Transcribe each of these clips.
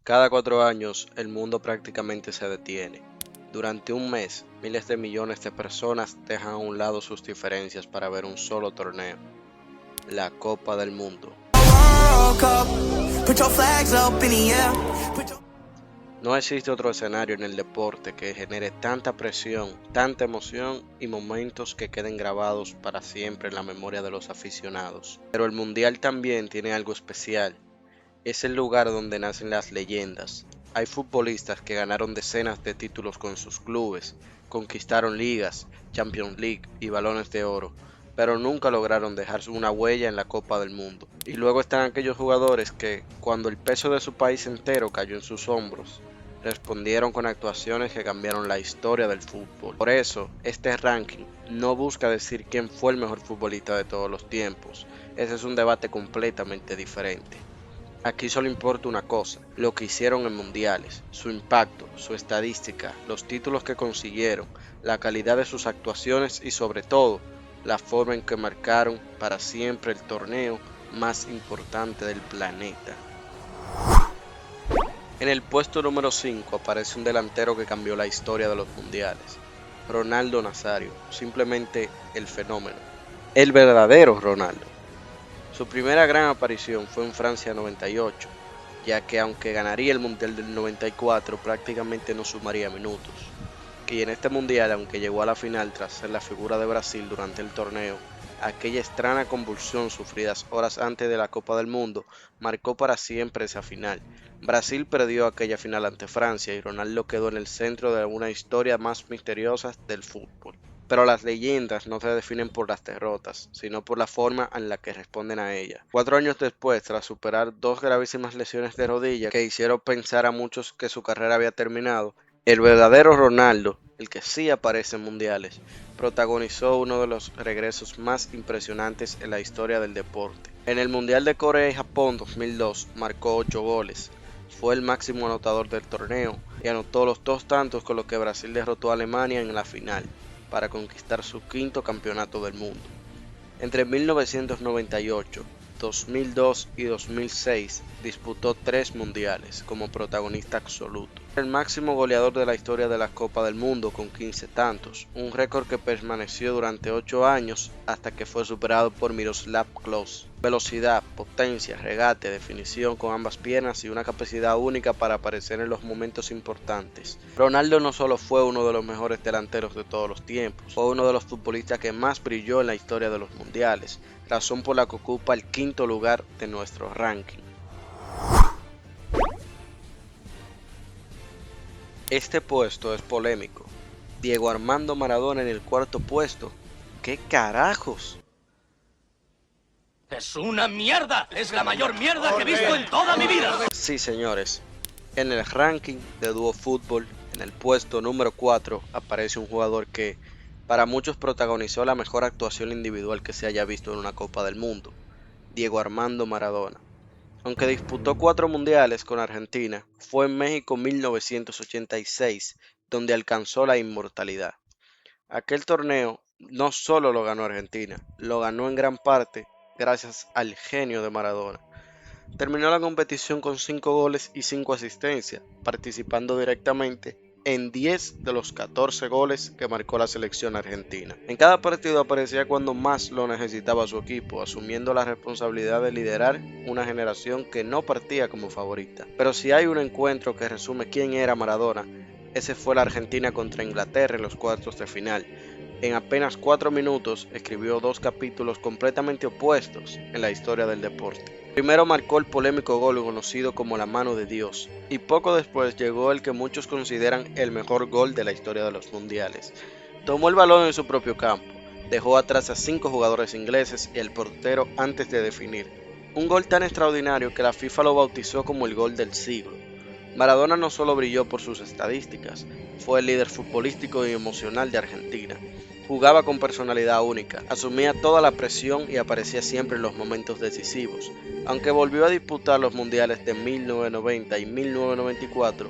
Cada 4 años, el mundo prácticamente se detiene. Durante un mes, miles de millones de personas dejan a un lado sus diferencias para ver un solo torneo, la Copa del Mundo. No existe otro escenario en el deporte que genere tanta presión, tanta emoción y momentos que queden grabados para siempre en la memoria de los aficionados. Pero el Mundial también tiene algo especial. Es el lugar donde nacen las leyendas. Hay futbolistas que ganaron decenas de títulos con sus clubes, conquistaron ligas, Champions League y balones de oro, pero nunca lograron dejar una huella en la Copa del Mundo. Y luego están aquellos jugadores que, cuando el peso de su país entero cayó en sus hombros, respondieron con actuaciones que cambiaron la historia del fútbol. Por eso, este ranking no busca decir quién fue el mejor futbolista de todos los tiempos. Ese es un debate completamente diferente. Aquí solo importa una cosa, lo que hicieron en mundiales, su impacto, su estadística, los títulos que consiguieron, la calidad de sus actuaciones y sobre todo, la forma en que marcaron para siempre el torneo más importante del planeta. En el puesto número 5 aparece un delantero que cambió la historia de los mundiales, Ronaldo Nazario, simplemente el fenómeno, el verdadero Ronaldo. Su primera gran aparición fue en Francia 98, ya que aunque ganaría el Mundial del 94 prácticamente no sumaría minutos. Y en este Mundial, aunque llegó a la final tras ser la figura de Brasil durante el torneo, aquella extraña convulsión sufridas horas antes de la Copa del Mundo marcó para siempre esa final. Brasil perdió aquella final ante Francia y Ronaldo quedó en el centro de una historia más misteriosa del fútbol. Pero las leyendas no se definen por las derrotas, sino por la forma en la que responden a ellas. 4 años después, tras superar dos gravísimas lesiones de rodilla que hicieron pensar a muchos que su carrera había terminado, el verdadero Ronaldo, el que sí aparece en mundiales, protagonizó uno de los regresos más impresionantes en la historia del deporte. En el Mundial de Corea y Japón 2002 marcó 8 goles, fue el máximo anotador del torneo y anotó los 2 tantos con los que Brasil derrotó a Alemania en la final para conquistar su quinto campeonato del mundo. Entre 1998, 2002 y 2006 disputó 3 mundiales como protagonista absoluto. El máximo goleador de la historia de la Copa del Mundo con 15 tantos, un récord que permaneció durante 8 años hasta que fue superado por Miroslav Klose. Velocidad, potencia, regate, definición con ambas piernas y una capacidad única para aparecer en los momentos importantes. Ronaldo no solo fue uno de los mejores delanteros de todos los tiempos, fue uno de los futbolistas que más brilló en la historia de los mundiales, razón por la que ocupa el quinto lugar de nuestro ranking. Este puesto es polémico. Diego Armando Maradona en el cuarto puesto. ¿Qué carajos? ¡Es una mierda! ¡Es la mayor mierda que he visto en toda mi vida! Sí, señores. En el ranking de Dúo Fútbol, en el puesto número 4, aparece un jugador que para muchos protagonizó la mejor actuación individual que se haya visto en una Copa del Mundo, Diego Armando Maradona. Aunque disputó 4 mundiales con Argentina, fue en México 1986 donde alcanzó la inmortalidad. Aquel torneo no solo lo ganó Argentina, lo ganó en gran parte gracias al genio de Maradona. Terminó la competición con 5 goles y 5 asistencias, participando directamente en 10 de los 14 goles que marcó la selección argentina. En cada partido aparecía cuando más lo necesitaba su equipo, asumiendo la responsabilidad de liderar una generación que no partía como favorita. Pero si hay un encuentro que resume quién era Maradona, ese fue la Argentina contra Inglaterra en los cuartos de final. En apenas 4 minutos escribió 2 capítulos completamente opuestos en la historia del deporte. Primero marcó el polémico gol conocido como la mano de Dios, y poco después llegó el que muchos consideran el mejor gol de la historia de los mundiales. Tomó el balón en su propio campo, dejó atrás a 5 jugadores ingleses y el portero antes de definir. Un gol tan extraordinario que la FIFA lo bautizó como el gol del siglo. Maradona no solo brilló por sus estadísticas, fue el líder futbolístico y emocional de Argentina. Jugaba con personalidad única, asumía toda la presión y aparecía siempre en los momentos decisivos. Aunque volvió a disputar los mundiales de 1990 y 1994,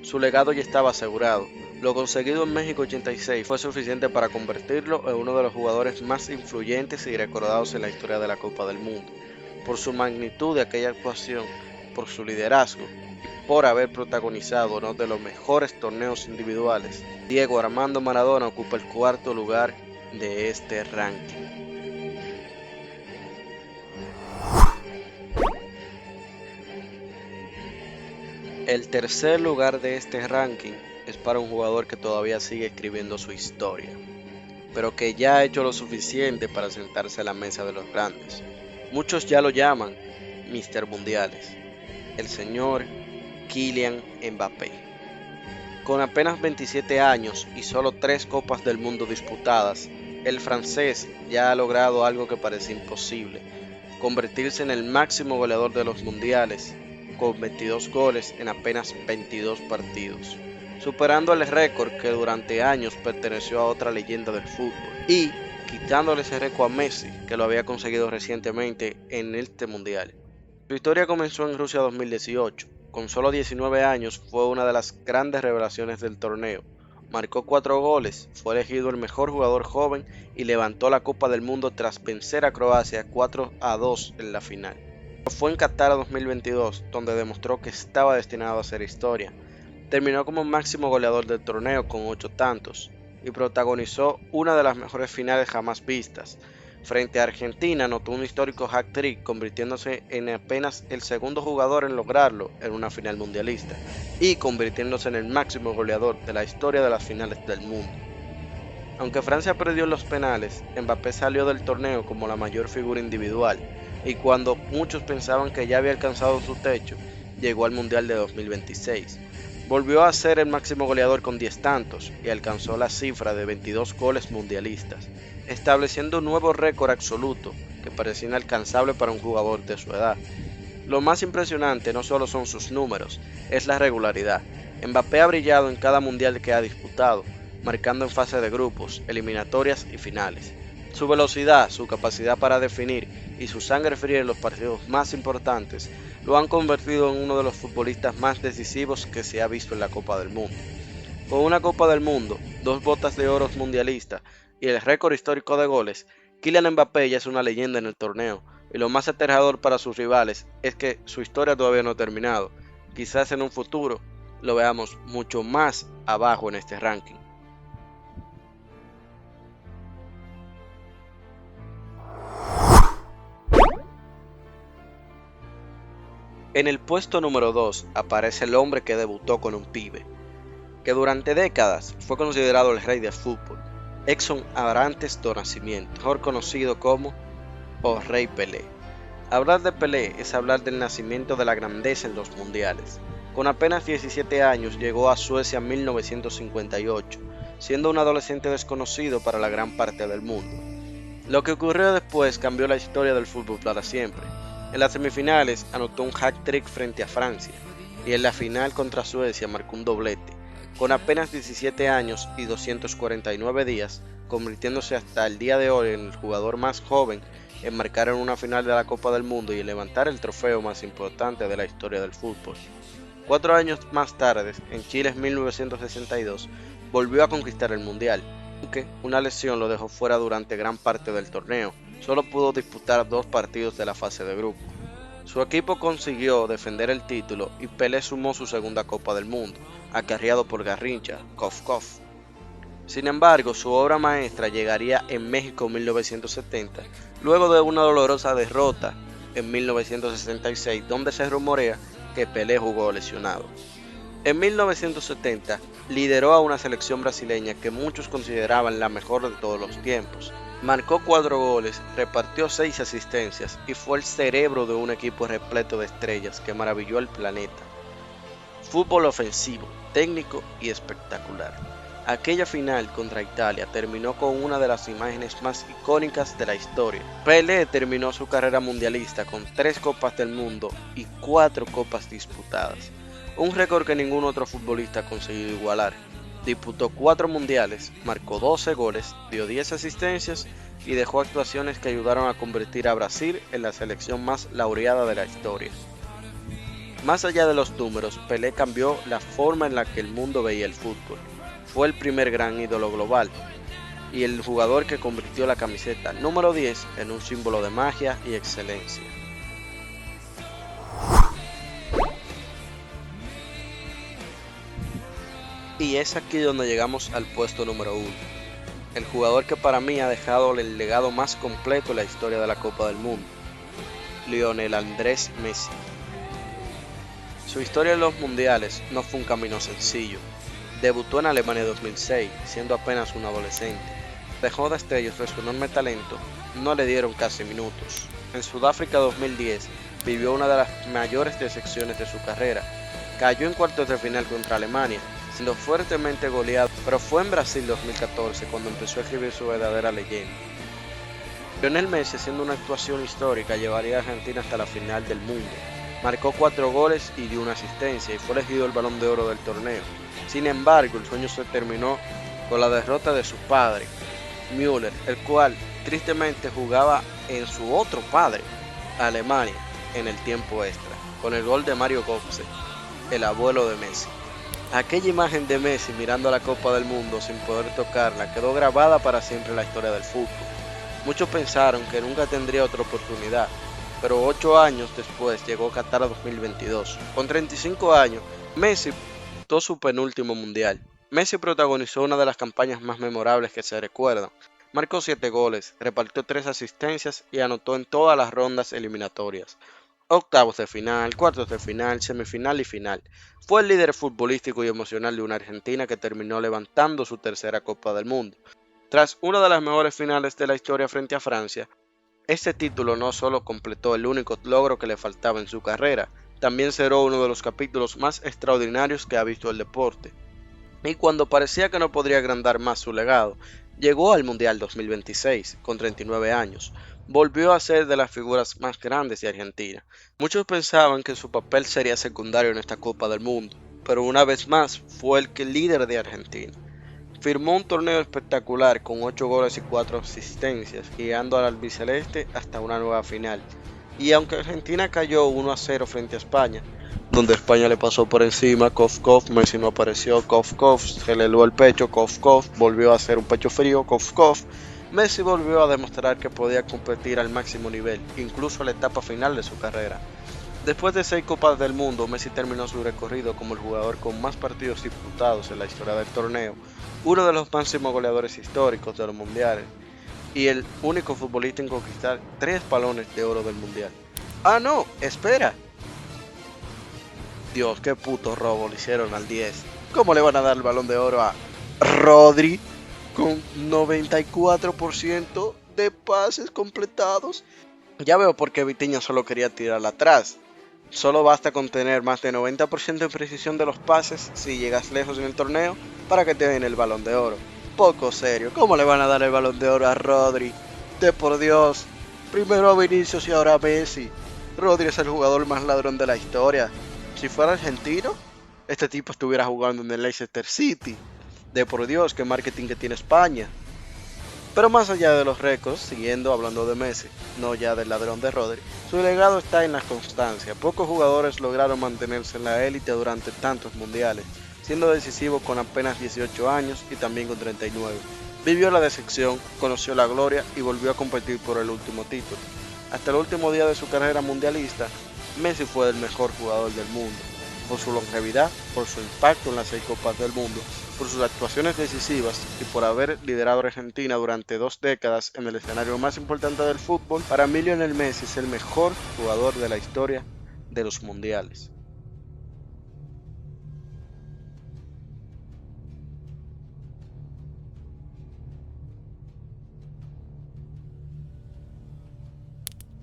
su legado ya estaba asegurado. Lo conseguido en México 86 fue suficiente para convertirlo en uno de los jugadores más influyentes y recordados en la historia de la Copa del Mundo. Por su magnitud de aquella actuación, por su liderazgo y por haber protagonizado uno de los mejores torneos individuales. Diego Armando Maradona ocupa el cuarto lugar de este ranking. El tercer lugar de este ranking es para un jugador que todavía sigue escribiendo su historia, pero que ya ha hecho lo suficiente para sentarse a la mesa de los grandes. Muchos ya lo llaman Mr. Mundiales, el señor Kylian Mbappé. Con apenas 27 años y solo 3 Copas del Mundo disputadas, el francés ya ha logrado algo que parece imposible: convertirse en el máximo goleador de los mundiales, con 22 goles en apenas 22 partidos, superando el récord que durante años perteneció a otra leyenda del fútbol y quitándole ese récord a Messi, que lo había conseguido recientemente en este mundial. Su historia comenzó en Rusia 2018. Con solo 19 años fue una de las grandes revelaciones del torneo. Marcó 4 goles, fue elegido el mejor jugador joven y levantó la Copa del Mundo tras vencer a Croacia 4-2 en la final. Fue en Qatar 2022 donde demostró que estaba destinado a hacer historia. Terminó como máximo goleador del torneo con 8 tantos y protagonizó una de las mejores finales jamás vistas. Frente a Argentina anotó un histórico hat-trick, convirtiéndose en apenas el segundo jugador en lograrlo en una final mundialista y convirtiéndose en el máximo goleador de la historia de las finales del mundo. Aunque Francia perdió en los penales, Mbappé salió del torneo como la mayor figura individual y cuando muchos pensaban que ya había alcanzado su techo, llegó al Mundial de 2026. Volvió a ser el máximo goleador con 10 tantos y alcanzó la cifra de 22 goles mundialistas, estableciendo un nuevo récord absoluto que parecía inalcanzable para un jugador de su edad. Lo más impresionante no solo son sus números, es la regularidad. Mbappé ha brillado en cada mundial que ha disputado, marcando en fase de grupos, eliminatorias y finales. Su velocidad, su capacidad para definir y su sangre fría en los partidos más importantes lo han convertido en uno de los futbolistas más decisivos que se ha visto en la Copa del Mundo. Con una Copa del Mundo, 2 botas de oro mundialistas y el récord histórico de goles, Kylian Mbappé ya es una leyenda en el torneo, y lo más aterrador para sus rivales es que su historia todavía no ha terminado. Quizás en un futuro lo veamos mucho más abajo en este ranking. En el puesto número 2 aparece el hombre que debutó con un pibe, que durante décadas fue considerado el rey del fútbol, Edson Arantes do Nascimento, mejor conocido como o Rey Pelé. Hablar de Pelé es hablar del nacimiento de la grandeza en los mundiales. Con apenas 17 años llegó a Suecia en 1958, siendo un adolescente desconocido para la gran parte del mundo. Lo que ocurrió después cambió la historia del fútbol para siempre. En las semifinales anotó un hat-trick frente a Francia y en la final contra Suecia marcó un doblete. Con apenas 17 años y 249 días, convirtiéndose hasta el día de hoy en el jugador más joven en marcar en una final de la Copa del Mundo y en levantar el trofeo más importante de la historia del fútbol. 4 años más tarde, en Chile en 1962, volvió a conquistar el Mundial, aunque una lesión lo dejó fuera durante gran parte del torneo. Solo pudo disputar 2 partidos de la fase de grupo. Su equipo consiguió defender el título y Pelé sumó su segunda Copa del Mundo, acarreado por Garrincha, Kof. Sin embargo, su obra maestra llegaría en México en 1970, luego de una dolorosa derrota en 1966, donde se rumorea que Pelé jugó lesionado. En 1970, lideró a una selección brasileña que muchos consideraban la mejor de todos los tiempos. Marcó 4 goles, repartió 6 asistencias y fue el cerebro de un equipo repleto de estrellas que maravilló al planeta. Fútbol ofensivo, técnico y espectacular. Aquella final contra Italia terminó con una de las imágenes más icónicas de la historia. Pelé terminó su carrera mundialista con 3 Copas del Mundo y 4 copas disputadas, un récord que ningún otro futbolista ha conseguido igualar. Disputó 4 mundiales, marcó 12 goles, dio 10 asistencias y dejó actuaciones que ayudaron a convertir a Brasil en la selección más laureada de la historia. Más allá de los números, Pelé cambió la forma en la que el mundo veía el fútbol. Fue el primer gran ídolo global y el jugador que convirtió la camiseta número 10 en un símbolo de magia y excelencia. Y es aquí donde llegamos al puesto número 1. El jugador que para mí ha dejado el legado más completo en la historia de la Copa del Mundo. Lionel Andrés Messi. Su historia en los mundiales no fue un camino sencillo. Debutó en Alemania 2006, siendo apenas un adolescente. Dejó destellos de su enorme talento, no le dieron casi minutos. En Sudáfrica 2010 vivió una de las mayores decepciones de su carrera. Cayó en cuartos de final contra Alemania, siendo fuertemente goleado, pero fue en Brasil 2014 cuando empezó a escribir su verdadera leyenda. Lionel Messi, haciendo una actuación histórica, llevaría a Argentina hasta la final del mundo. Marcó 4 goles y dio una asistencia y fue elegido el Balón de Oro del torneo. Sin embargo, el sueño se terminó con la derrota de su padre, Müller, el cual tristemente jugaba en su otro padre, Alemania, en el tiempo extra, con el gol de Mario Götze, el abuelo de Messi. Aquella imagen de Messi mirando a la Copa del Mundo sin poder tocarla quedó grabada para siempre en la historia del fútbol. Muchos pensaron que nunca tendría otra oportunidad, pero 8 años después llegó Qatar 2022. Con 35 años, Messi disputó su penúltimo mundial. Messi protagonizó una de las campañas más memorables que se recuerdan. Marcó 7 goles, repartió 3 asistencias y anotó en todas las rondas eliminatorias. Octavos de final, cuartos de final, semifinal y final. Fue el líder futbolístico y emocional de una Argentina que terminó levantando su tercera Copa del Mundo. Tras una de las mejores finales de la historia frente a Francia, este título no solo completó el único logro que le faltaba en su carrera, también cerró uno de los capítulos más extraordinarios que ha visto el deporte. Y cuando parecía que no podría agrandar más su legado, llegó al Mundial 2026 con 39 años. Volvió a ser de las figuras más grandes de Argentina. Muchos pensaban que su papel sería secundario en esta Copa del Mundo, pero una vez más fue el líder de Argentina. Firmó un torneo espectacular con 8 goles y 4 asistencias, guiando al albiceleste hasta una nueva final. Y aunque Argentina cayó 1-0 frente a España, donde España le pasó por encima, cof cof, Messi no apareció, cof cof, se le heló el pecho, cof cof, volvió a hacer un pecho frío, cof cof. Messi volvió a demostrar que podía competir al máximo nivel, incluso en la etapa final de su carrera. Después de 6 Copas del Mundo, Messi terminó su recorrido como el jugador con más partidos disputados en la historia del torneo, uno de los máximos goleadores históricos de los mundiales y el único futbolista en conquistar 3 balones de oro del mundial. ¡Ah, no! ¡Espera! Dios, qué puto robo le hicieron al 10. ¿Cómo le van a dar el balón de oro a Rodri con 94% de pases completados? Ya veo por qué Vitinha solo quería tirarla atrás. Solo basta con tener más de 90% de precisión de los pases si llegas lejos en el torneo para que te den el balón de oro. Poco serio, ¿cómo le van a dar el balón de oro a Rodri? De por Dios, primero a Vinicius y ahora a Messi. Rodri es el jugador más ladrón de la historia. Si fuera argentino, este tipo estuviera jugando en el Leicester City. De por Dios, qué marketing que tiene España. Pero más allá de los récords, siguiendo hablando de Messi, no ya del ladrón de Rodri, su legado está en la constancia. Pocos jugadores lograron mantenerse en la élite durante tantos mundiales, siendo decisivo con apenas 18 años y también con 39. Vivió la decepción, conoció la gloria y volvió a competir por el último título. Hasta el último día de su carrera mundialista, Messi fue el mejor jugador del mundo, por su longevidad, por su impacto en las 6 Copas del Mundo, por sus actuaciones decisivas y por haber liderado a Argentina durante 2 décadas en el escenario más importante del fútbol. Para mí Lionel Messi es el mejor jugador de la historia de los mundiales.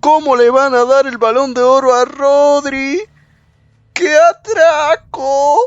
¿Cómo le van a dar el balón de oro a Rodri? ¡Qué atraco!